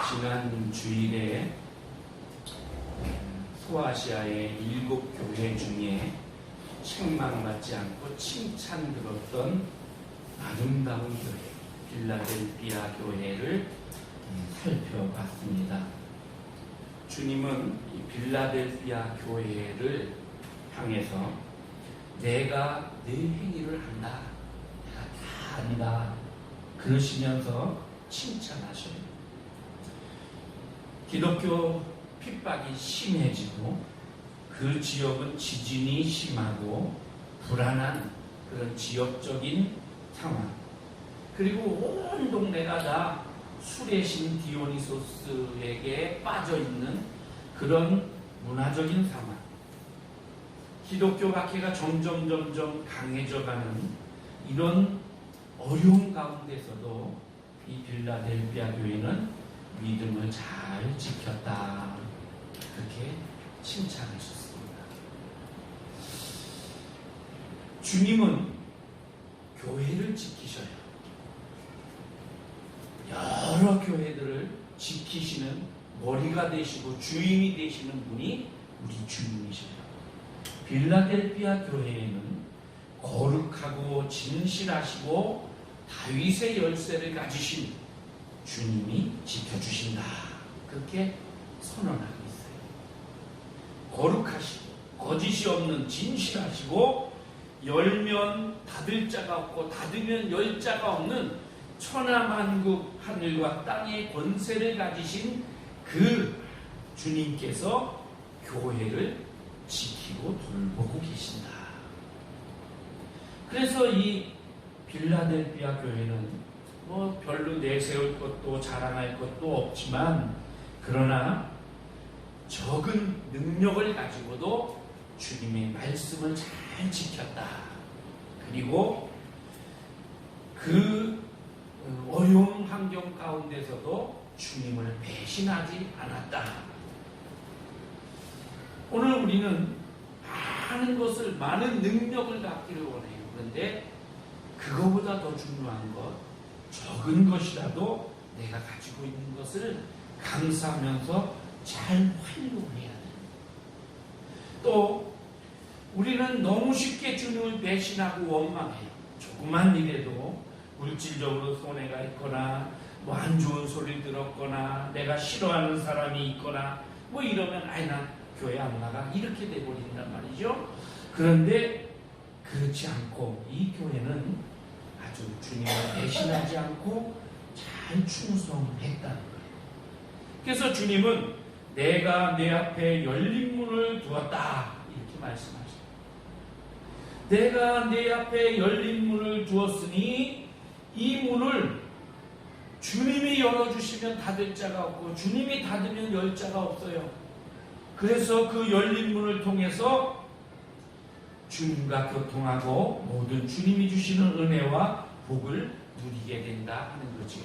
지난 주일에 소아시아의 7교회 중에 책망받지 않고 칭찬 들었던 아름다운 교회, 빌라델피아 교회를 살펴봤습니다. 주님은 이 빌라델피아 교회를 향해서 내가 내 행위를 한다, 내가 다 안다, 그러시면서 칭찬하셔요. 기독교 핍박이 심해지고 그 지역은 지진이 심하고 불안한 그런 지역적인 상황, 그리고 온 동네가 다 술의 신 디오니소스에게 빠져있는 그런 문화적인 상황, 기독교 박해가 점점 강해져가는 이런 어려운 가운데서도 이 빌라델피아 교회는 믿음을 잘 지켰다, 그렇게 칭찬하셨습니다. 주님은 교회를 지키셔요. 여러 교회들을 지키시는 머리가 되시고 주인이 되시는 분이 우리 주님이셔요. 빌라델피아 교회에는 거룩하고 진실하시고 다윗의 열쇠를 가지신 주님이 지켜주신다, 그렇게 선언하고 있어요. 거룩하시고 거짓이 없는 진실하시고 열면 닫을 자가 없고 닫으면 열 자가 없는 천하만국 하늘과 땅의 권세를 가지신 그 주님께서 교회를 지키고 돌보고 계신다. 그래서 이 빌라델피아 교회는 별로 내세울 것도 자랑할 것도 없지만, 그러나 적은 능력을 가지고도 주님의 말씀을 잘 지켰다. 그리고 그 어려운 환경 가운데서도 주님을 배신하지 않았다. 오늘 우리는 많은 것을, 많은 능력을 갖기를 원해요. 그런데 그거보다 더 중요한 것, 적은 것이라도 내가 가지고 있는 것을 감사하면서 잘 활용해야 돼요. 또 우리는 너무 쉽게 주님을 배신하고 원망해요. 조그만 일에도 물질적으로 손해가 있거나 안 좋은 소리를 들었거나 내가 싫어하는 사람이 있거나 이러면 나 교회 안 나가, 이렇게 돼버린단 말이죠. 그런데 그렇지 않고 이 교회는 아주 주님을 배신하지 않고 잘 충성했다는 거예요. 그래서 주님은 내가 내 앞에 열린 문을 두었다, 이렇게 말씀하셔요. 내가 내 앞에 열린 문을 두었으니 이 문을 주님이 열어주시면 닫을 자가 없고 주님이 닫으면 열 자가 없어요. 그래서 그 열린 문을 통해서 주님과 교통하고 모든 주님이 주시는 은혜와 복을 누리게 된다 하는 거죠.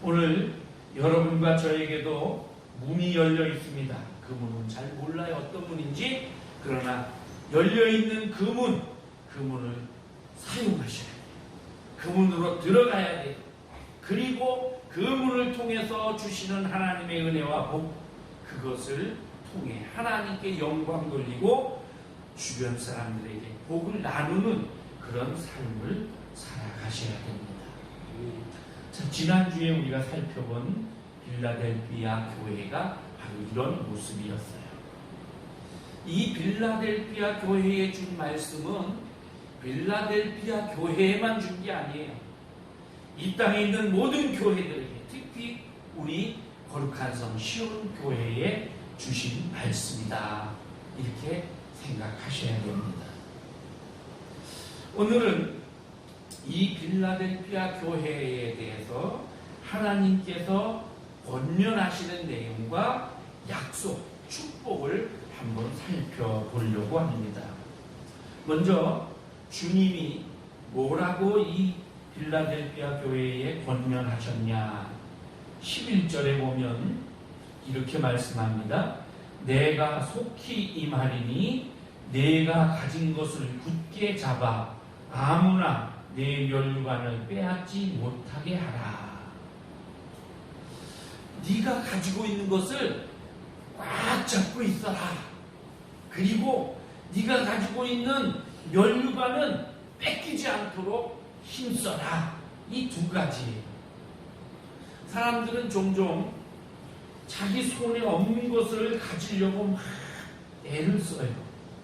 오늘 여러분과 저에게도 문이 열려 있습니다. 그 문은 잘 몰라요, 어떤 문인지. 그러나 열려있는 그 문을 사용하셔야 돼요. 그 문으로 들어가야 돼요. 그리고 그 문을 통해서 주시는 하나님의 은혜와 복, 그것을 통해 하나님께 영광 돌리고 주변 사람들에게 복을 나누는 그런 삶을 살아가셔야 됩니다. 자, 지난주에 우리가 살펴본 빌라델피아 교회가 바로 이런 모습이었어요. 이 빌라델피아 교회에 준 말씀은 빌라델피아 교회에만 준 게 아니에요. 이 땅에 있는 모든 교회들에게, 특히 우리 거룩한 성 시온 교회에 주신 말씀이다, 이렇게 생각하셔야 됩니다. 오늘은 이 빌라델피아 교회에 대해서 하나님께서 권면하시는 내용과 약속, 축복을 한번 살펴보려고 합니다. 먼저 주님이 뭐라고 이 빌라델피아 교회에 권면하셨냐, 11절에 보면 이렇게 말씀합니다. 내가 속히 임하리니 내가 가진 것을 굳게 잡아 아무나 내 멸관을 빼앗지 못하게 하라. 네가 가지고 있는 것을 꽉 잡고 있어라. 그리고 네가 가지고 있는 면류관은 뺏기지 않도록 힘써라. 이 두 가지예요. 사람들은 종종 자기 손에 없는 것을 가지려고 막 애를 써요.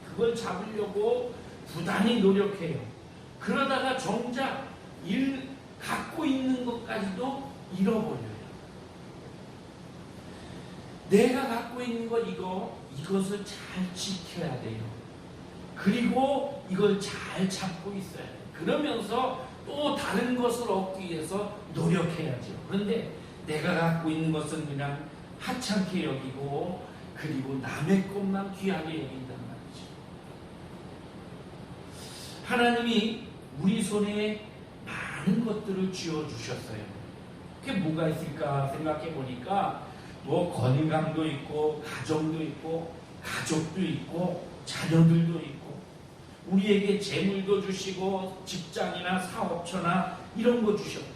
그걸 잡으려고 부단히 노력해요. 그러다가 정작 갖고 있는 것까지도 잃어버려요. 내가 갖고 있는 것 이것을 잘 지켜야 돼요. 그리고 이걸 잘 잡고 있어야 돼요. 그러면서 또 다른 것을 얻기 위해서 노력해야죠. 그런데 내가 갖고 있는 것은 그냥 하찮게 여기고 그리고 남의 것만 귀하게 여긴단 말이죠. 하나님이 우리 손에 많은 것들을 쥐어주셨어요. 그게 뭐가 있을까 생각해 보니까 건강도 있고 가정도 있고 가족도 있고 자녀들도 있고 우리에게 재물도 주시고 직장이나 사업처나 이런 거 주셨고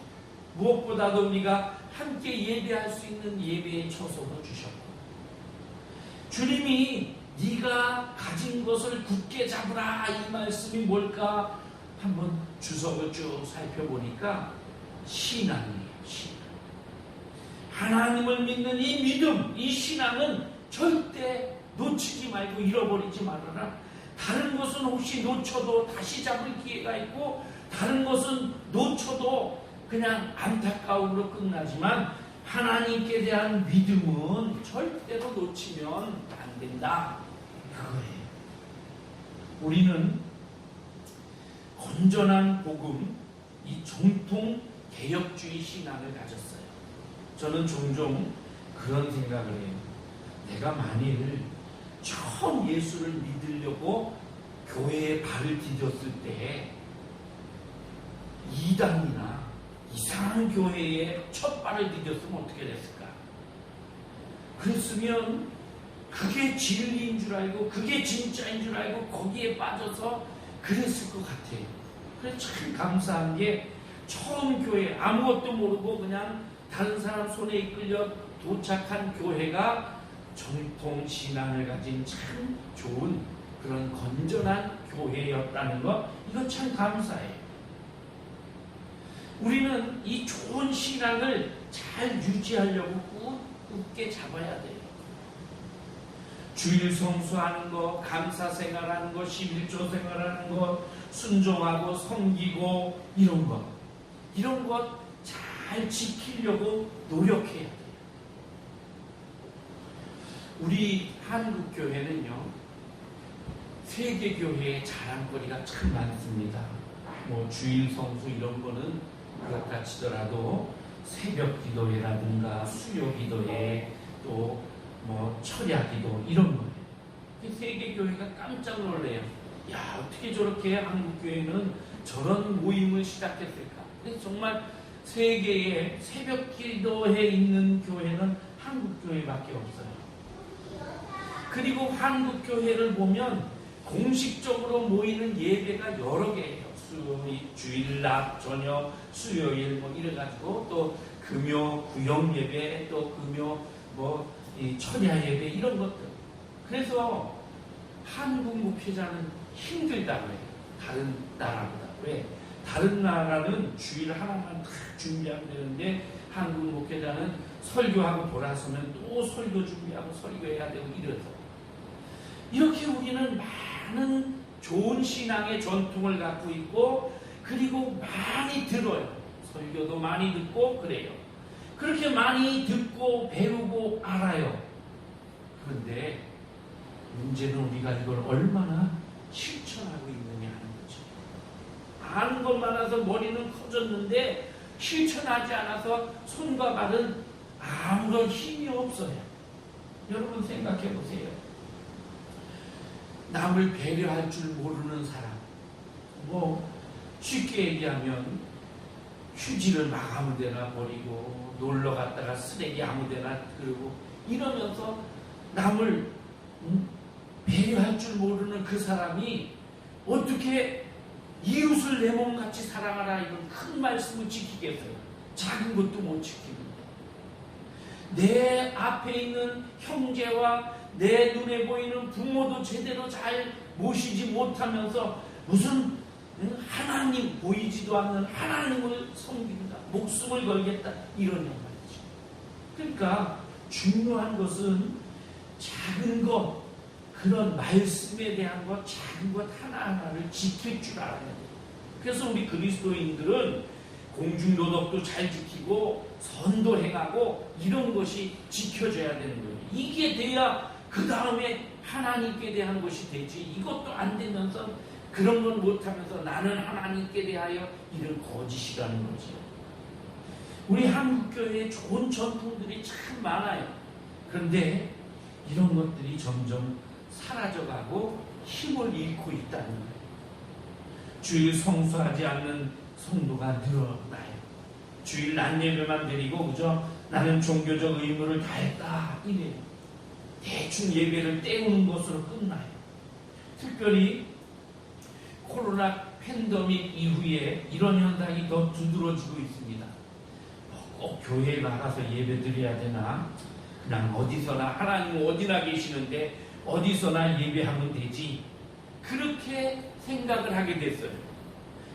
무엇보다도 우리가 함께 예배할 수 있는 예배의 처소도 주셨고 주님이 네가 가진 것을 굳게 잡으라 이 말씀이 뭘까 한번 주석을 쭉 살펴보니까 신앙이에요. 신앙. 하나님을 믿는 이 믿음, 이 신앙은 절대 놓치지 말고 잃어버리지 말아라. 다른 것은 혹시 놓쳐도 다시 잡을 기회가 있고 다른 것은 놓쳐도 그냥 안타까움으로 끝나지만 하나님께 대한 믿음은 절대로 놓치면 안 된다. 그거예요. 우리는 건전한 복음, 이 정통 개혁주의 신앙을 가졌어요. 저는 종종 그런 생각을 해요. 내가 만일 처음 예수를 믿으려고 교회에 발을 디뎠을 때 이단이나 이상한 교회에 첫 발을 디뎠으면 어떻게 됐을까? 그랬으면 그게 진리인 줄 알고 그게 진짜인 줄 알고 거기에 빠져서 그랬을 것 같아요. 그래서 참 감사한 게 처음 교회 아무것도 모르고 그냥 다른 사람 손에 이끌려 도착한 교회가 정통 신앙을 가진 참 좋은 그런 건전한 교회였다는 것 이거 참 감사해요. 우리는 이 좋은 신앙을 잘 유지하려고 굳게 잡아야 돼요. 주일 성수하는 것, 감사 생활하는 것, 11조 생활하는 것, 순종하고 섬기고 이런 것 잘 지키려고 노력해야 돼요. 우리 한국교회는요, 세계교회의 자랑거리가 참 많습니다. 주일 성수 이런 거는 그렇다 치더라도 새벽 기도회라든가 수요 기도회 또 철야 기도 이런 거예요. 세계교회가 깜짝 놀래요. 야, 어떻게 저렇게 한국교회는 저런 모임을 시작했을까? 정말 세계에 새벽 기도회 있는 교회는 한국교회밖에 없어요. 그리고 한국교회를 보면 공식적으로 모이는 예배가 여러 개예요. 주일날, 저녁, 수요일 이래가지고 또 금요 구역 예배, 또 금요 철야 예배 이런 것들. 그래서 한국 목회자는 힘들다고 해요. 다른 나라보다. 왜? 다른 나라는 주일 하나만 다 준비하면 되는데 한국 목회자는 설교하고 돌아서면 또 설교 준비하고 설교해야 되고 이래서 이렇게 우리는 많은 좋은 신앙의 전통을 갖고 있고 그리고 많이 들어요. 설교도 많이 듣고 그래요. 그렇게 많이 듣고 배우고 알아요. 그런데 문제는 우리가 이걸 얼마나 실천하고 있느냐 하는 거죠. 아는 것만 해서 머리는 커졌는데 실천하지 않아서 손과 발은 아무런 힘이 없어요. 여러분 생각해 보세요. 남을 배려할 줄 모르는 사람, 쉽게 얘기하면 휴지를 막 아무데나 버리고 놀러 갔다가 쓰레기 아무데나 그러고 이러면서 남을 배려할 줄 모르는 그 사람이 어떻게 이웃을 내 몸같이 사랑하라 이런 큰 말씀을 지키겠어요? 작은 것도 못 지키는데. 내 앞에 있는 형제와 내 눈에 보이는 부모도 제대로 잘 모시지 못하면서 무슨 하나님, 보이지도 않는 하나님을 섬긴다, 목숨을 걸겠다, 이런 말이죠. 그러니까 중요한 것은 작은 것, 그런 말씀에 대한 것, 작은 것 하나하나를 지킬 줄 알아야 돼요. 그래서 우리 그리스도인들은 공중도덕도 잘 지키고 선도 행하고 이런 것이 지켜져야 되는 거예요. 이게 돼야 그 다음에 하나님께 대한 것이 되지. 이것도 안 되면서 그런 건 못하면서 나는 하나님께 대하여 이런 거짓이라는 거죠. 우리 한국교회에 좋은 전통들이 참 많아요. 그런데 이런 것들이 점점 사라져가고 힘을 잃고 있다는 거예요. 주일 성수하지 않는 성도가 늘어나요. 주일 난 예배만 드리고 그저 나는 종교적 의무를 다했다 이래요. 대충 예배를 때우는 것으로 끝나요. 특별히 코로나 팬데믹 이후에 이런 현상이 더 두드러지고 있습니다. 꼭 교회에 나가서 예배 드려야 되나? 그냥 어디서나, 하나님 어디나 계시는데 어디서나 예배하면 되지. 그렇게 생각을 하게 됐어요.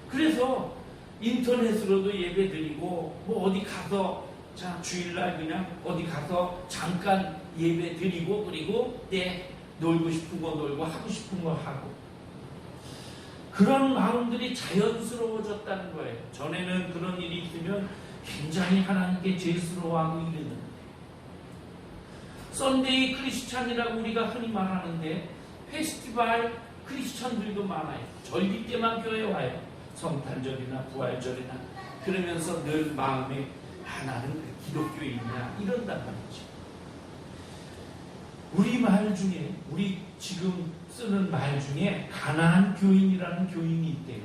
그래서 인터넷으로도 예배 드리고 뭐 어디 가서 자 주일날 그냥 어디 가서 잠깐 예배 드리고 그리고 놀고 싶은 거 놀고 하고 싶은 거 하고 그런 마음들이 자연스러워졌다는 거예요. 전에는 그런 일이 있으면 굉장히 하나님께 죄스러워하고 이러는 썬데이 크리스찬이라고 우리가 흔히 말하는데 페스티벌 크리스찬들도 많아요. 절기 때만 교회에 와요. 성탄절이나 부활절이나 그러면서 늘 마음에 나는 기독교인이야 이런단 말이죠. 우리 말 중에 우리 지금 쓰는 말 중에 가나안 교인이라는 교인이 있대요.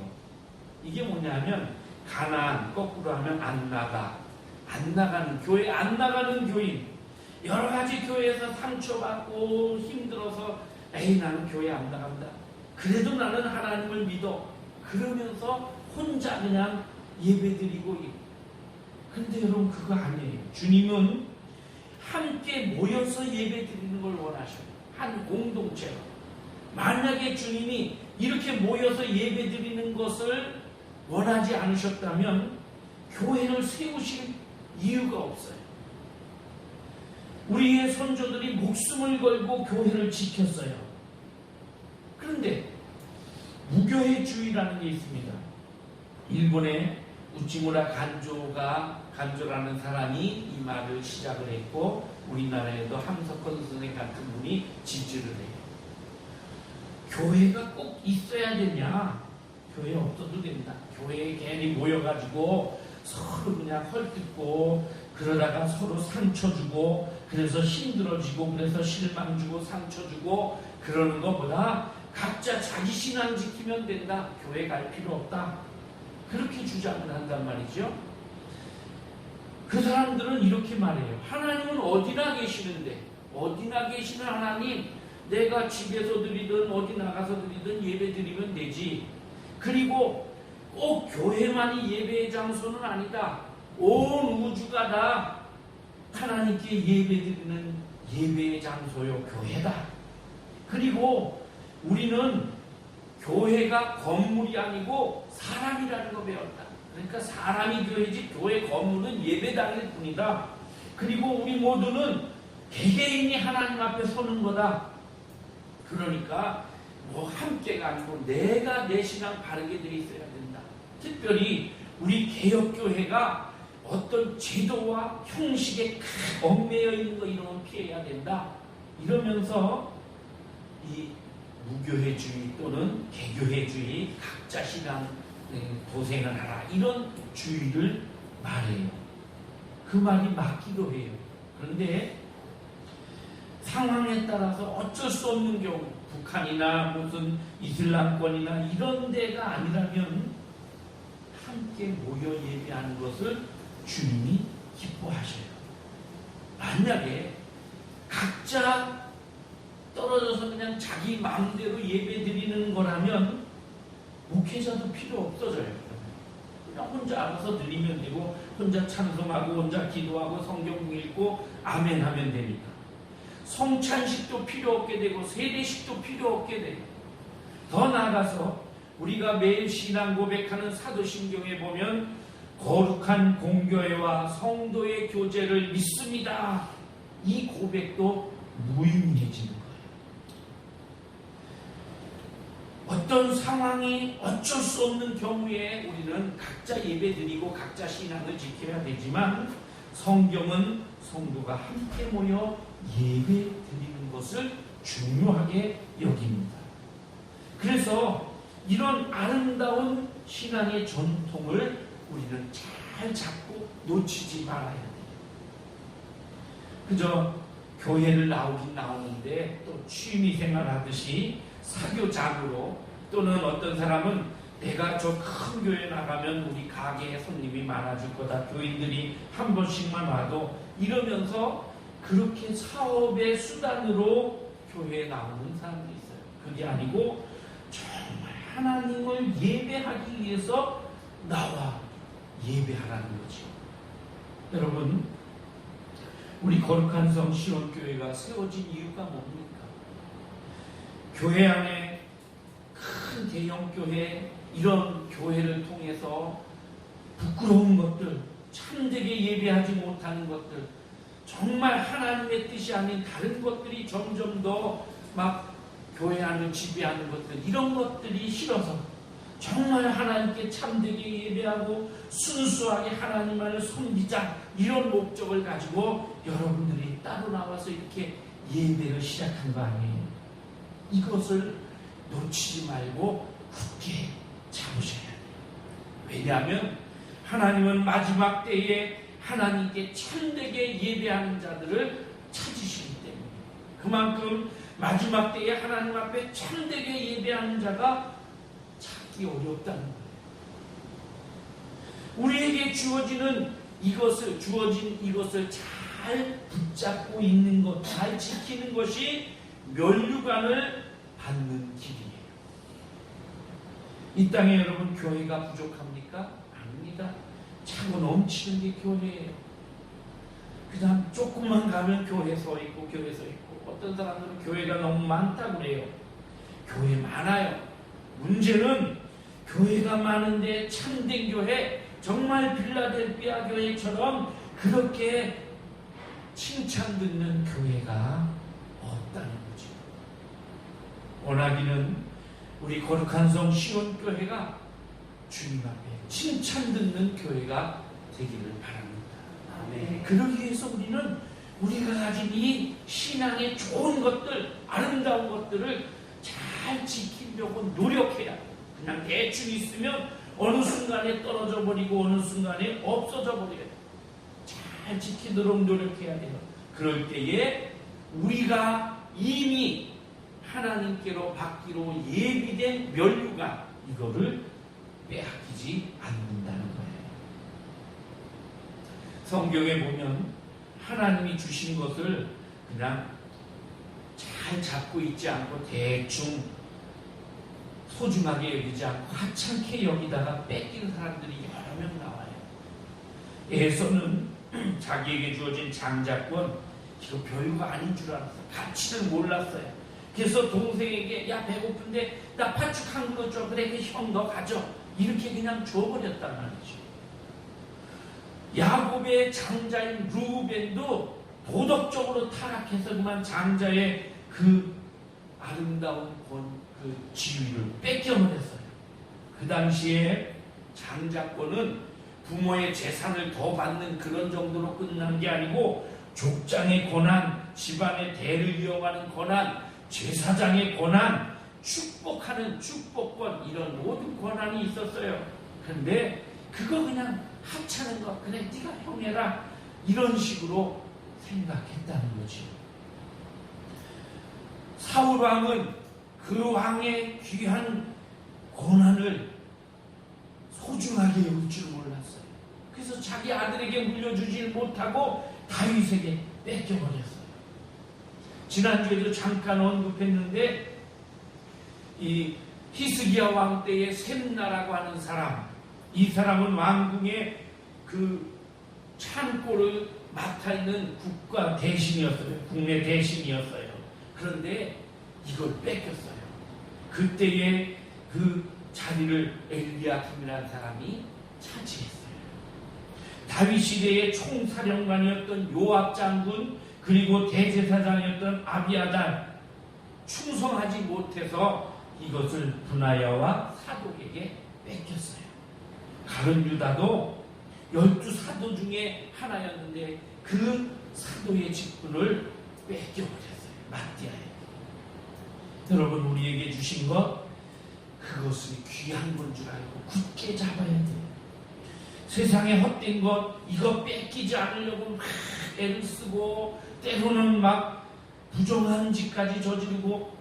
이게 뭐냐면 가나안 거꾸로 하면 안 나가는 교회 안 나가는 교인. 여러 가지 교회에서 상처받고 힘들어서 에이 나는 교회 안 나간다. 그래도 나는 하나님을 믿어. 그러면서 혼자 그냥 예배드리고. 근데 여러분 그거 아니에요. 주님은 함께 모여서 예배드리는 걸 원하셔요. 한 공동체로. 만약에 주님이 이렇게 모여서 예배드리는 것을 원하지 않으셨다면 교회를 세우실 이유가 없어요. 우리의 선조들이 목숨을 걸고 교회를 지켰어요. 그런데 무교회주의라는 게 있습니다. 일본의 우치무라 간조라는 사람이 이 말을 시작을 했고 우리나라에도 함석헌 선생 같은 분이 지지를 해요. 교회가 꼭 있어야 되냐? 교회 없어도 된다. 교회에 괜히 모여가지고 서로 그냥 헐뜯고 그러다가 서로 상처 주고 그래서 힘들어지고 그래서 실망 주고 상처 주고 그러는 것보다 각자 자기 신앙 지키면 된다. 교회 갈 필요 없다. 그렇게 주장을 한단 말이죠. 그 사람들은 이렇게 말해요. 하나님은 어디나 계시는데 어디나 계시는 하나님 내가 집에서 드리든 어디 나가서 드리든 예배 드리면 되지. 그리고 꼭 교회만이 예배의 장소는 아니다. 온 우주가 다 하나님께 예배드리는 예배의 장소요 교회다. 그리고 우리는 교회가 건물이 아니고 사람이라는 거 배웠다. 그러니까 사람이 교회지 교회 건물은 예배당일 뿐이다. 그리고 우리 모두는 개개인이 하나님 앞에 서는 거다. 그러니까 뭐 함께가 아니고 내가 내 신앙 바르게 돼 있어야 된다. 특별히 우리 개혁교회가 어떤 제도와 형식에 얽매여 있는 거 이런 건 피해야 된다. 이러면서 이 무교회주의 또는 개교회주의 각자 신앙 도생을 하라 이런 주의를 말해요. 그 말이 맞기도 해요. 그런데 상황에 따라서 어쩔 수 없는 경우 북한이나 무슨 이슬람권이나 이런 데가 아니라면 함께 모여 예배하는 것을 주님이 기뻐하셔요. 만약에 각자 떨어져서 그냥 자기 마음대로 예배 드리는 거라면 목회자도 필요 없어져요. 그냥 혼자 알아서 드리면 되고 혼자 찬송하고 혼자 기도하고 성경 읽고 아멘 하면 되니까. 성찬식도 필요 없게 되고 세례식도 필요 없게 되고, 더 나아가서 우리가 매일 신앙 고백하는 사도신경에 보면 거룩한 공교회와 성도의 교제를 믿습니다. 이 고백도 무의미해지는 거예요. 어떤 상황이 어쩔 수 없는 경우에 우리는 각자 예배드리고 각자 신앙을 지켜야 되지만, 성경은 성도가 함께 모여 예배드리는 것을 중요하게 여깁니다. 그래서 이런 아름다운 신앙의 전통을 우리는 잘 잡고 놓치지 말아야 돼요. 그저 교회를 나오긴 나오는데 또 취미생활 하듯이 사교작으로, 또는 어떤 사람은 내가 저 큰 교회 나가면 우리 가게에 손님이 많아질 거다, 교인들이 한 번씩만 와도, 이러면서 그렇게 사업의 수단으로 교회에 나오는 사람도 있어요. 그게 아니고 정말 하나님을 예배하기 위해서 나와 예배하라는 거죠. 여러분, 우리 거룩한 성 시온교회가 세워진 이유가 뭡니까? 교회 안에 큰 대형교회, 이런 교회를 통해서 부끄러운 것들, 참되게 예배하지 못하는 것들, 정말 하나님의 뜻이 아닌 다른 것들이 점점 더 막 교회 안을 지배하는 것들, 이런 것들이 싫어서 정말 하나님께 참되게 예배하고 순수하게 하나님만을 섬기자, 이런 목적을 가지고 여러분들이 따로 나와서 이렇게 예배를 시작한 거 아니에요? 이것을 놓치지 말고 굳게 잡으셔야 돼요. 왜냐하면 하나님은 마지막 때에 하나님께 참되게 예배하는 자들을 찾으시기 때문에, 그만큼 마지막 때에 하나님 앞에 참되게 예배하는 자가 찾기 어렵다는 거예요. 우리에게 주어진 이것을 잘 붙잡고 있는 것, 잘 지키는 것이 면류관을 받는 길이에요. 이 땅에 여러분 교회가 부족합니까? 아닙니다. 차고 넘치는 게 교회예요. 그냥 조금만 가면 교회 서 있고 교회 서 있고, 어떤 사람들은 교회가 너무 많다고 그래요. 교회 많아요. 문제는 교회가 많은데 참된 교회, 정말 빌라델피아 교회처럼 그렇게 칭찬 듣는 교회가 없다는 거죠. 원하기는 우리 거룩한 성 시온교회가 주님 앞에 칭찬 듣는 교회가 되기를 바랍니다. 아멘. 그러기 위해서 우리는 우리가 가진 이 신앙의 좋은 것들, 아름다운 것들을 잘 지키려고 노력해야 돼요. 그냥 대충 있으면 어느 순간에 떨어져 버리고 어느 순간에 없어져 버려요. 잘 지키도록 노력해야 돼요. 그럴 때에 우리가 이미 하나님께로 받기로 예비된 면류관, 이거를 빼앗기지 않는다는 거예요. 성경에 보면 하나님이 주신 것을 그냥 잘 잡고 있지 않고 대충 소중하게 여기지 않고 하찮게 여기다가 뺏기는 사람들이 여러 명 나와요. 에서는 자기에게 주어진 장자권, 이거 별거 아닌 줄 알았어요. 가치를 몰랐어요. 그래서 동생에게 야 배고픈데 나 팥죽 한 그릇 줘. 그래 형 너 가져. 이렇게 그냥 줘버렸단 말이죠. 야곱의 장자인 루벤도 도덕적으로 타락해서 그만 장자의 그 아름다운 그 지위를 뺏겨버렸어요. 그 당시에 장자권은 부모의 재산을 더 받는 그런 정도로 끝난 게 아니고 족장의 권한, 집안의 대를 이어가는 권한, 제사장의 권한, 축복하는 축복권, 이런 모든 권한이 있었어요. 그런데 그거 그냥 하찮은 것, 그래 네가 형 해라, 이런 식으로 생각했다는 거지. 사울 왕은 그 왕의 귀한 권한을 소중하게 여길 줄 몰랐어요. 그래서 자기 아들에게 물려주지 못하고 다윗에게 뺏겨버렸어요. 지난주에도 잠깐 언급했는데 이 히스기야 왕 때의 셈나라고 하는 사람, 이 사람은 왕궁의 그 창고를 맡아 있는 국가 대신이었어요. 국내 대신이었어요. 그런데 이걸 뺏겼어요. 그때에 그 자리를 엘리야김이라는 사람이 차지했어요. 다윗 시대의 총사령관이었던 요압 장군, 그리고 대제사장이었던 아비아달, 충성하지 못해서 이것을 분하야와 사독에게 뺏겼어요. 가룟 유다도 12사도 중에 하나였는데 그 사도의 직분을 뺏겨버렸어요. 마띠아에게. 여러분, 우리에게 주신 것, 그것을 귀한 건 줄 알고 굳게 잡아야 돼요. 세상에 헛된 것, 이거 뺏기지 않으려고 막 애를 쓰고 때로는 막 부정한 짓까지 저지르고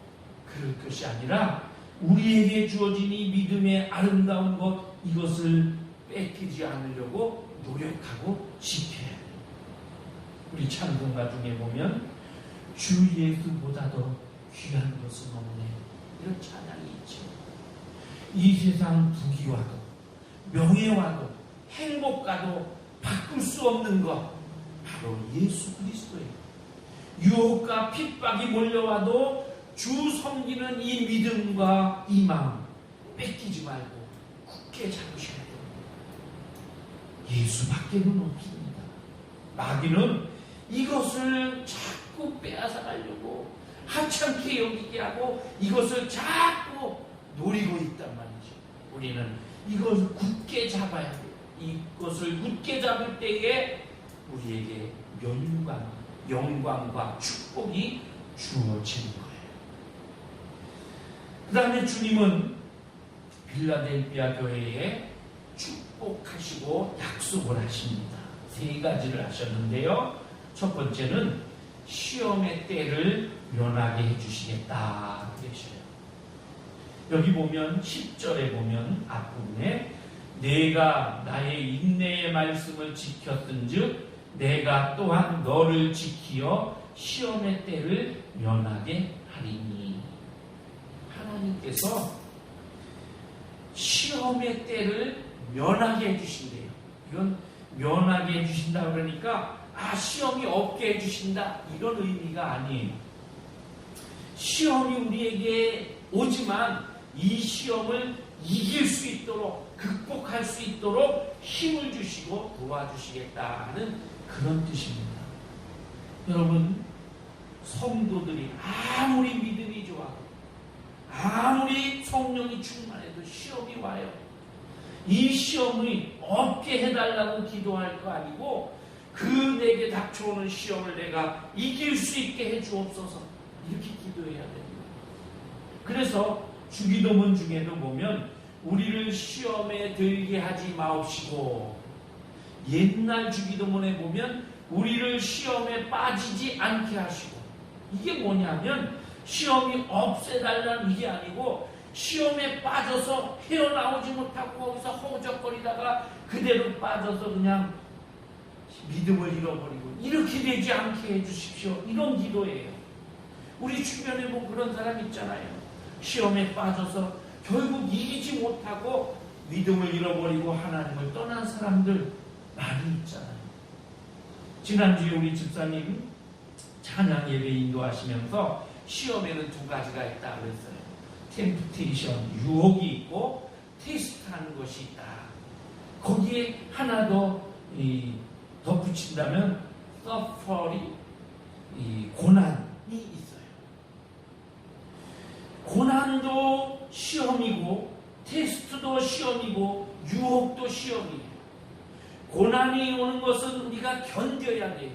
그럴 것이 아니라 우리에게 주어진 이 믿음의 아름다운 것, 이것을 뺏기지 않으려고 노력하고 지켜야 돼요. 우리 찬송가 중에 보면 주 예수보다 더 귀한 것은 없네, 이런 찬양이 있죠. 이 세상 부귀와도 명예와도 행복과도 바꿀 수 없는 것, 바로 예수 그리스도예요. 유혹과 핍박이 몰려와도 주 섬기는 이 믿음과 이 마음 뺏기지 말고 굳게 잡으셔야 됩니다. 예수밖에는 없습니다. 마귀는 이것을 자꾸 빼앗아가려고 하찮게 여기게 하고 이것을 자꾸 노리고 있단 말이죠. 우리는 이것을 굳게 잡아야 돼요. 이것을 굳게 잡을 때에 우리에게 영광과 축복이 주어지는 거예요. 그 다음에 주님은 빌라델피아 교회에 축복하시고 약속을 하십니다. 3가지를 하셨는데요. 첫 번째는 시험의 때를 면하게 해주시겠다 그러셔요. 여기 보면 10절에 보면 앞부분에 내가 나의 인내의 말씀을 지켰은즉 내가 또한 너를 지키어 시험의 때를 면하게 하리니. 하나님께서 시험의 때를 면하게 해주신대요. 이건 면하게 해주신다 그러니까 시험이 없게 해주신다, 이런 의미가 아니에요. 시험이 우리에게 오지만 이 시험을 이길 수 있도록, 극복할 수 있도록 힘을 주시고 도와주시겠다는 그런 뜻입니다. 여러분, 성도들이 아무리 믿음이 좋아도 아무리 성령이 충만해도 시험이 와요. 이 시험이 없게 해달라고 기도할 거 아니고 그 내게 닥쳐오는 시험을 내가 이길 수 있게 해주옵소서, 이렇게 기도해야 됩니다. 그래서 주기도문 중에도 보면 우리를 시험에 들게 하지 마옵시고, 옛날 주기도문에 보면 우리를 시험에 빠지지 않게 하시고, 이게 뭐냐면 시험이 없애달라는 이게 아니고 시험에 빠져서 헤어나오지 못하고 거기서 허우적거리다가 그대로 빠져서 그냥 믿음을 잃어버리고 이렇게 되지 않게 해주십시오, 이런 기도예요. 우리 주변에 뭐 그런 사람 있잖아요. 시험에 빠져서 결국 이기지 못하고 믿음을 잃어버리고 하나님을 떠난 사람들 많이 있잖아요. 지난주에 우리 집사님 찬양 예배 인도하시면서 시험에는 2가지가 있다 그랬어요. 템프테이션, 유혹이 있고 테스트하는 것이 있다. 거기에 하나 더 덧붙인다면 서퍼리, 고난이 있어요. 고난도 시험이고 테스트도 시험이고 유혹도 시험이에요. 고난이 오는 것은 우리가 견뎌야 돼요.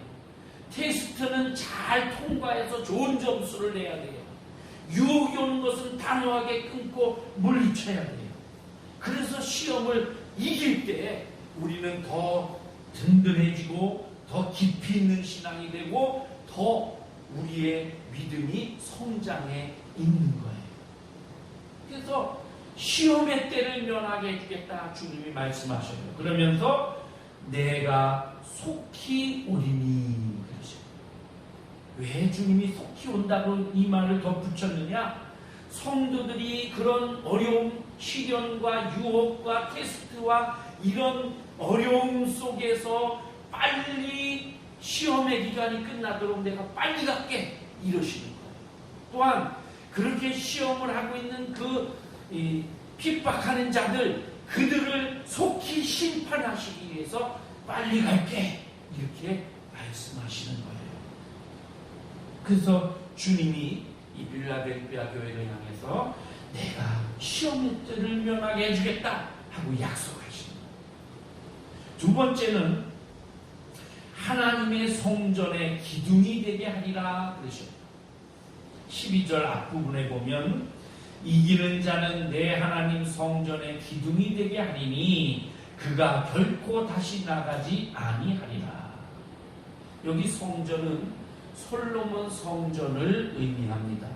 테스트는 잘 통과해서 좋은 점수를 내야 돼요. 유혹이 오는 것은 단호하게 끊고 물리쳐야 돼요. 그래서 시험을 이길 때 우리는 더 든든해지고 더 깊이 있는 신앙이 되고 더 우리의 믿음이 성장해 있는 거예요. 그래서 시험의 때를 면하게 해주겠다 주님이 말씀하셔요. 그러면서 내가 속히 오리니 그러셔요. 왜 주님이 속히 온다고 이 말을 덧붙였느냐? 성도들이 그런 어려움, 시련과 유혹과 테스트와 이런 어려움 속에서 빨리 시험의 기간이 끝나도록 내가 빨리 갈게 이러시는 거예요. 또한 그렇게 시험을 하고 있는 핍박하는 자들, 그들을 속히 심판하시기 위해서 빨리 갈게 이렇게 말씀하시는 거예요. 그래서 주님이 이 빌라델피아 교회를 향해서 내가 시험의 때를 면하게 해주겠다 하고 약속하시는 거예요. 두 번째는 하나님의 성전의 기둥이 되게 하리라 그러셨어요. 12절 앞부분에 보면 이기는 자는 내 하나님 성전의 기둥이 되게 하리니 그가 결코 다시 나가지 아니하리라. 여기 성전은 솔로몬 성전을 의미합니다.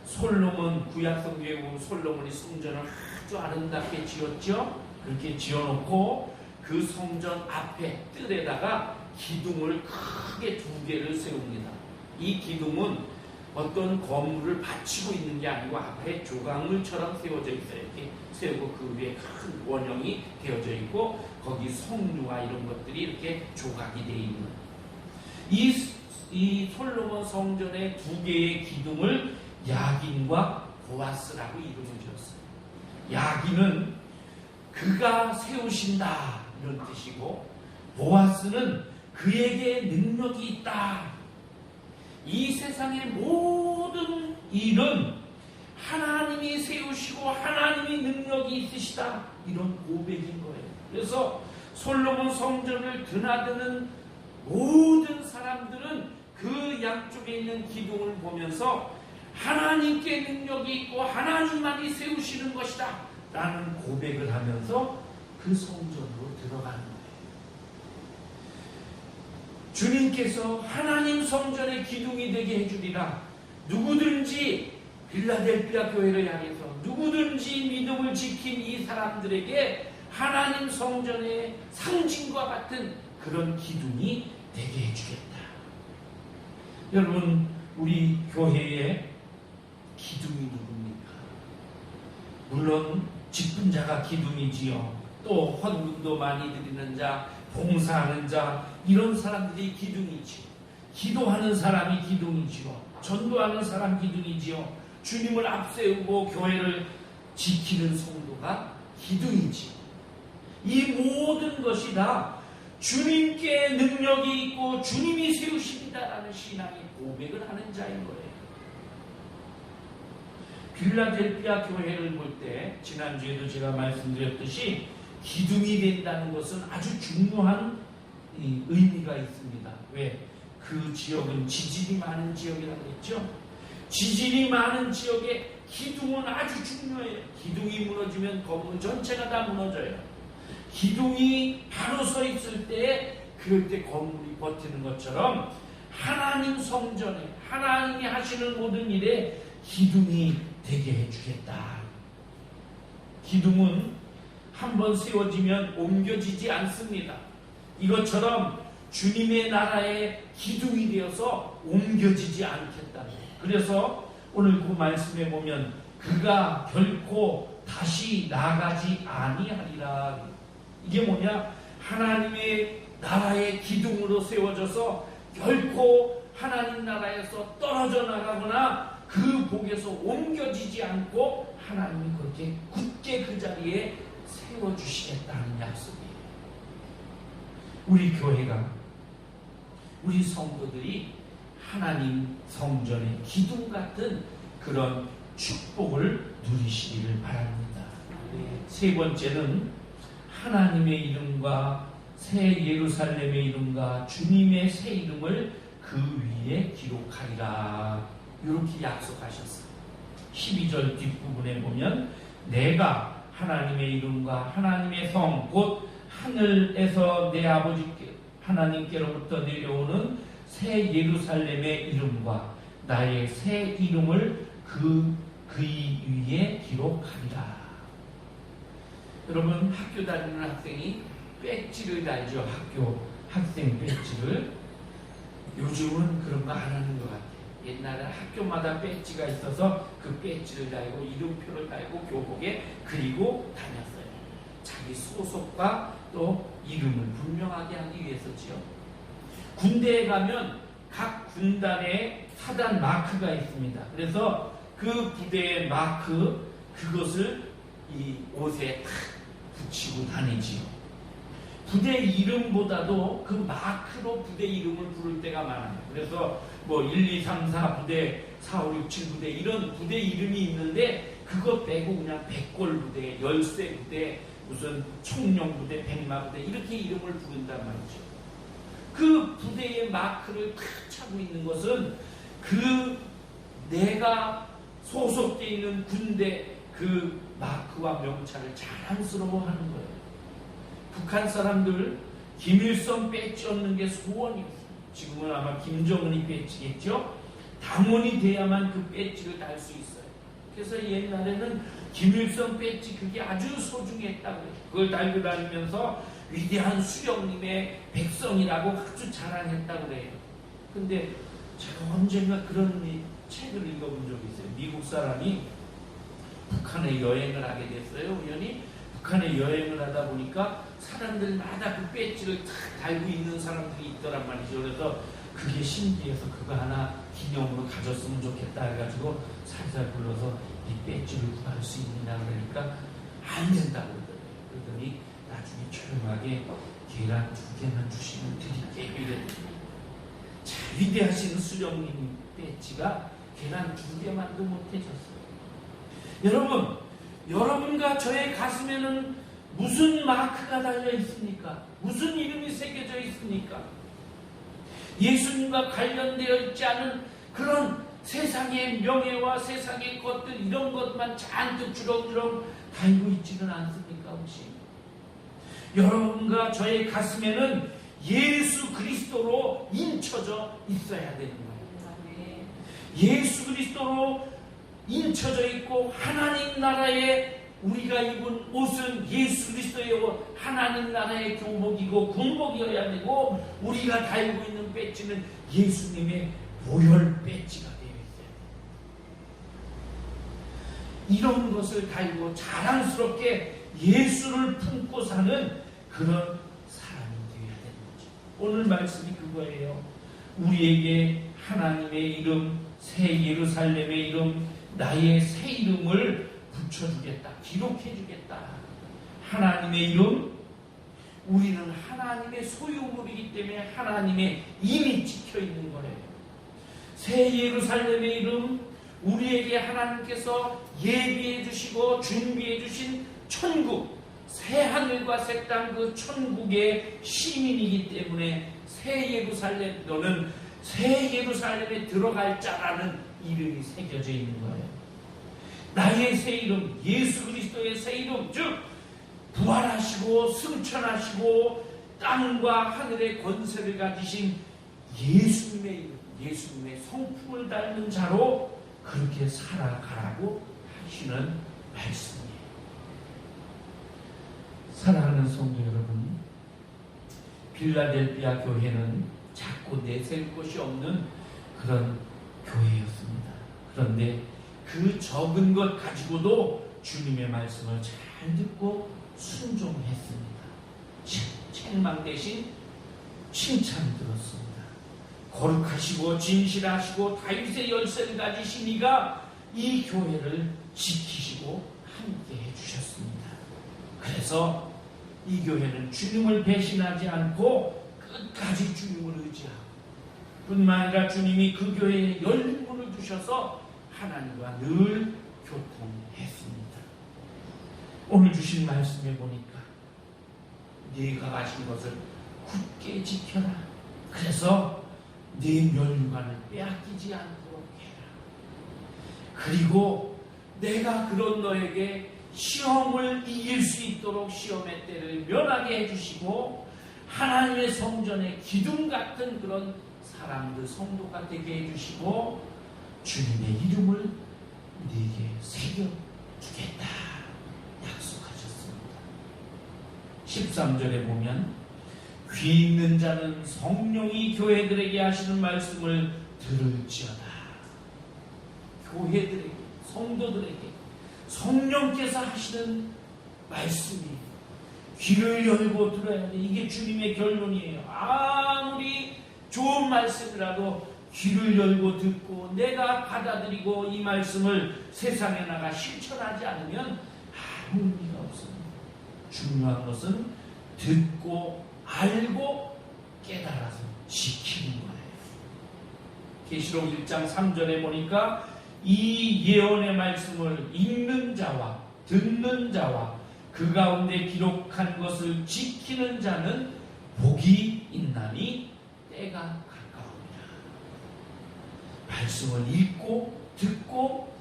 솔로몬, 구약 성경에 보면 솔로몬이 성전을 아주 아름답게 지었죠. 그렇게 지어놓고 그 성전 앞에 뜰에다가 기둥을 크게 2개를 세웁니다. 이 기둥은 어떤 건물을 받치고 있는 게 아니고 앞에 조각물처럼 세워져 있어요. 이렇게 세우고 그 위에 큰 원형이 되어져 있고 거기 성류와 이런 것들이 이렇게 조각이 되어 있는 이 솔로몬 성전의 2개의 기둥을 야긴과 보아스라고 이름을 지었어요. 야긴은 그가 세우신다 이런 뜻이고, 보아스는 그에게 능력이 있다. 이 세상의 모든 일은 하나님이 세우시고 하나님이 능력이 있으시다 이런 고백인 거예요. 그래서 솔로몬 성전을 드나드는 모든 사람들은 그 양쪽에 있는 기둥을 보면서 하나님께 능력이 있고 하나님만이 세우시는 것이다 라는 고백을 하면서 그 성전으로 들어가는 거예요. 주님께서 하나님 성전의 기둥이 되게 해주리라. 누구든지 빌라델피아 교회를 향해서 누구든지 믿음을 지킨 이 사람들에게 하나님 성전의 상징과 같은 그런 기둥이 되게 해주겠다. 여러분, 우리 교회의 기둥이 누굽니까? 물론 직분자가 기둥이지요. 또 헌금도 많이 드리는 자, 봉사하는 자, 이런 사람들이 기둥이지요. 기도하는 사람이 기둥이지요. 전도하는 사람 기둥이지요. 주님을 앞세우고 교회를 지키는 성도가 기둥이지요. 이 모든 것이 다 주님께 능력이 있고 주님이 세우십니다라는 신앙의 고백을 하는 자인 거예요. 빌라델피아 교회를 볼 때 지난주에도 제가 말씀드렸듯이 기둥이 된다는 것은 아주 중요한 의미가 있습니다. 왜? 그 지역은 지진이 많은 지역이라고 했죠. 지진이 많은 지역에 기둥은 아주 중요해요. 기둥이 무너지면 건물 전체가 다 무너져요. 기둥이 바로 서 있을 때 그럴 때 건물이 버티는 것처럼 하나님 성전에 하나님이 하시는 모든 일에 기둥이 되게 해주겠다. 기둥은 한번 세워지면 옮겨지지 않습니다. 이것처럼 주님의 나라의 기둥이 되어서 옮겨지지 않겠다. 그래서 오늘 그 말씀에 보면 그가 결코 다시 나가지 아니하리라. 이게 뭐냐? 하나님의 나라의 기둥으로 세워져서 결코 하나님 나라에서 떨어져 나가거나 그 복에서 옮겨지지 않고 하나님이 그렇게 굳게 그 자리에 세워주시겠다는 약속이에요. 우리 교회가, 우리 성도들이 하나님 성전의 기둥 같은 그런 축복을 누리시기를 바랍니다. 세 번째는 하나님의 이름과 새 예루살렘의 이름과 주님의 새 이름을 그 위에 기록하리라. 이렇게 약속하셨어요. 12절 뒷부분에 보면 내가 하나님의 이름과 하나님의 성 곧 하늘에서 내 아버지께 하나님께로부터 내려오는 새 예루살렘의 이름과 나의 새 이름을 그 위에 기록하리라. 여러분, 학교 다니는 학생이 배지를 달죠. 학교 학생 배지를. 요즘은 그런 거 안 하는 것 같아요. 옛날에 학교마다 배지가 있어서 그 배지를 달고 이름표를 달고 교복에 그리고 다녔어요. 자기 소속과 또 이름을 분명하게 하기 위해서지요. 군대에 가면 각 군단에 사단 마크가 있습니다. 그래서 그 부대의 마크, 그것을 이 옷에 탁 붙이고 다니지요. 부대 이름보다도 그 마크로 부대 이름을 부를 때가 많아요. 그래서 뭐 1, 2, 3, 4 부대, 4, 5, 6, 7 부대 이런 부대 이름이 있는데 그것 빼고 그냥 백골 부대, 열세 부대, 무슨 청룡 부대, 백마 부대 이렇게 이름을 부른단 말이죠. 그 부대의 마크를 탁 차고 있는 것은 그 내가 소속되어 있는 군대 그 마크와 명찰을 자랑스러워하는 거예요. 북한 사람들 김일성 배지 얻는 게 소원이었어요. 지금은 아마 김정은이 배지겠죠. 당원이 돼야만 그 배지를 달 수 있어요. 그래서 옛날에는 김일성 배지 그게 아주 소중했다고 해요. 그걸 달고 다니면서 위대한 수령님의 백성이라고 아주 자랑했다고 그래요. 근데 제가 언젠가 그런 책을 읽어본 적이 있어요. 미국 사람이 북한에 여행을 하게 됐어요. 우연히 북한에 여행을 하다 보니까 사람들마다 그 배지를 탁 달고 있는 사람들이 있더란 말이죠. 그래서 그게 신기해서 그거 하나 기념으로 가졌으면 좋겠다 해가지고 살살 불러서 이 배지를 구할 수 있느냐 그러니까 안 된다고 그러더래요. 그러더니 나중에 조용하게 계란 2개만 주시면 드릴게요 이랬더니 자, 위대하신 수령님 배지가 계란 2개만도 못 해줬어요. 여러분, 여러분과 저의 가슴에는 무슨 마크가 달려 있습니까? 무슨 이름이 새겨져 있습니까? 예수님과 관련되어 있지 않은 그런 세상의 명예와 세상의 것들 이런 것만 잔뜩 주렁주렁 달고 있지는 않습니까? 혹시 여러분과 저의 가슴에는 예수 그리스도로 인쳐져 있어야 되는 거예요. 예수 그리스도로 인쳐져 있고 하나님 나라에 우리가 입은 옷은 예수 그리스도의 옷, 하나님 나라의 교복이고 군복이어야 되고 우리가 달고 있는 배지는 예수님의 보혈 배지가 되어 있어요. 이런 것을 달고 자랑스럽게 예수를 품고 사는 그런 사람이 되어야 되는 거죠. 오늘 말씀이 그거예요. 우리에게 하나님의 이름, 새 예루살렘의 이름, 나의 새 이름을 붙여주겠다. 기록해주겠다. 하나님의 이름, 우리는 하나님의 소유물이기 때문에 하나님의 이미 찍혀있는 거예요. 새 예루살렘의 이름, 우리에게 하나님께서 예비해 주시고 준비해 주신 천국, 새 하늘과 새 땅 그 천국의 시민이기 때문에 새 예루살렘 너는 새 예루살렘에 들어갈 자라는 이름이 새겨져 있는 거예요. 나의 새 이름, 예수 그리스도의 새 이름, 즉 부활하시고 승천하시고 땅과 하늘의 권세를 가지신 예수님의 이름, 예수님의 성품을 닮은 자로 그렇게 살아가라고 하시는 말씀이에요. 사랑하는 성도 여러분, 빌라델피아 교회는 자꾸 내세울 곳이 없는 그런 교회였습니다. 그런데 그 적은 것 가지고도 주님의 말씀을 잘 듣고 순종했습니다. 책망 대신 칭찬 들었습니다. 거룩하시고 진실하시고 다윗의 열쇠를 가지신 이가 이 교회를 지키시고 함께 해주셨습니다. 그래서 이 교회는 주님을 배신하지 않고 끝까지 주님을 의지하고 뿐만 아니라 주님이 그 교회에 열린 문을 두셔서 하나님과 늘 교통했습니다. 오늘 주신 말씀에 보니까 네가 가신 것을 굳게 지켜라. 그래서 네 멸류관을 빼앗기지 않도록 해라. 그리고 내가 그런 너에게 시험을 이길 수 있도록 시험의 때를 면하게 해주시고 하나님의 성전에 기둥 같은 그런 사람들 성도가 되게 해주시고 주님의 이름을 네게 새겨주겠다 약속하셨습니다. 13절에 보면 귀 있는 자는 성령이 교회들에게 하시는 말씀을 들을지어다. 교회들에게, 성도들에게 성령께서 하시는 말씀이 귀를 열고 들어야 돼. 이게 주님의 결론이에요. 아무리 좋은 말씀이라도 귀를 열고 듣고 내가 받아들이고 이 말씀을 세상에 나가 실천하지 않으면 아무 의미가 없습니다. 중요한 것은 듣고 알고 깨달아서 지키는 거예요. 계시록 1장 3절에 보니까 이 예언의 말씀을 읽는 자와 듣는 자와 그 가운데 기록한 것을 지키는 자는 복이 있나니 때가 가까웁니다. 말씀을 읽고 듣고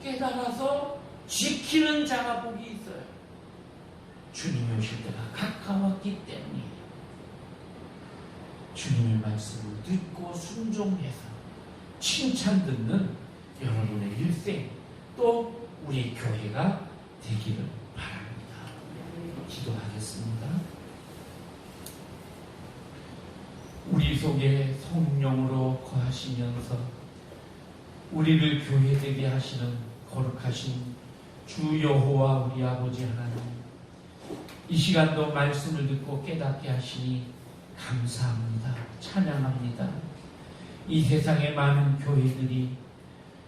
깨달아서 지키는 자가 복이 있어요. 주님이 오실 때가 가까웠기 때문이에요. 주님의 말씀을 듣고 순종해서 칭찬 듣는 여러분의 일생, 또 우리 교회가 되기를 바랍니다. 기도하겠습니다. 우리 속에 성령으로 거하시면서 우리를 교회되게 하시는 거룩하신 주 여호와 우리 아버지 하나님, 이 시간도 말씀을 듣고 깨닫게 하시니 감사합니다. 찬양합니다. 이 세상의 많은 교회들이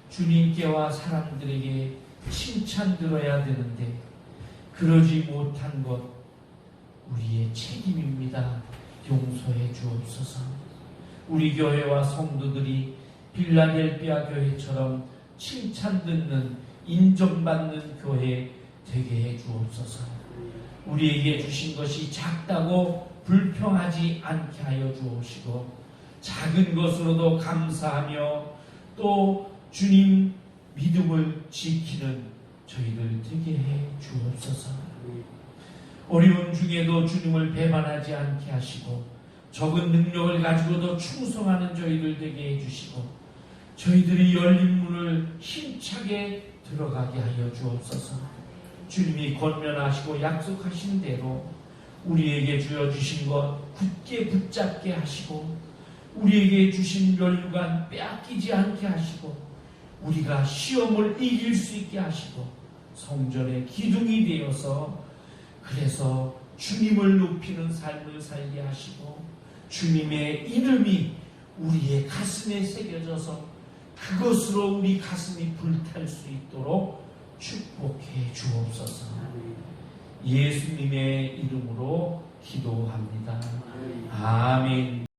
주님께와 사람들에게 칭찬 들어야 되는데 그러지 못한 것 우리의 책임입니다. 용서해 주옵소서. 우리 교회와 성도들이 빌라델비아 교회처럼 칭찬 듣는, 인정받는 교회 되게 해 주옵소서. 우리에게 주신 것이 작다고 불평하지 않게 하여 주옵시고, 작은 것으로도 감사하며 또 주님 믿음을 지키는 저희들 되게 해 주옵소서. 어려운 중에도 주님을 배반하지 않게 하시고, 적은 능력을 가지고도 충성하는 저희들 되게 해주시고, 저희들이 열린 문을 힘차게 들어가게 하여 주옵소서. 주님이 권면하시고 약속하신 대로 우리에게 주어주신 것 굳게 붙잡게 하시고, 우리에게 주신 멸류관 빼앗기지 않게 하시고, 우리가 시험을 이길 수 있게 하시고, 성전의 기둥이 되어서 그래서 주님을 높이는 삶을 살게 하시고, 주님의 이름이 우리의 가슴에 새겨져서 그것으로 우리 가슴이 불탈 수 있도록 축복해 주옵소서. 예수님의 이름으로 기도합니다. 아멘.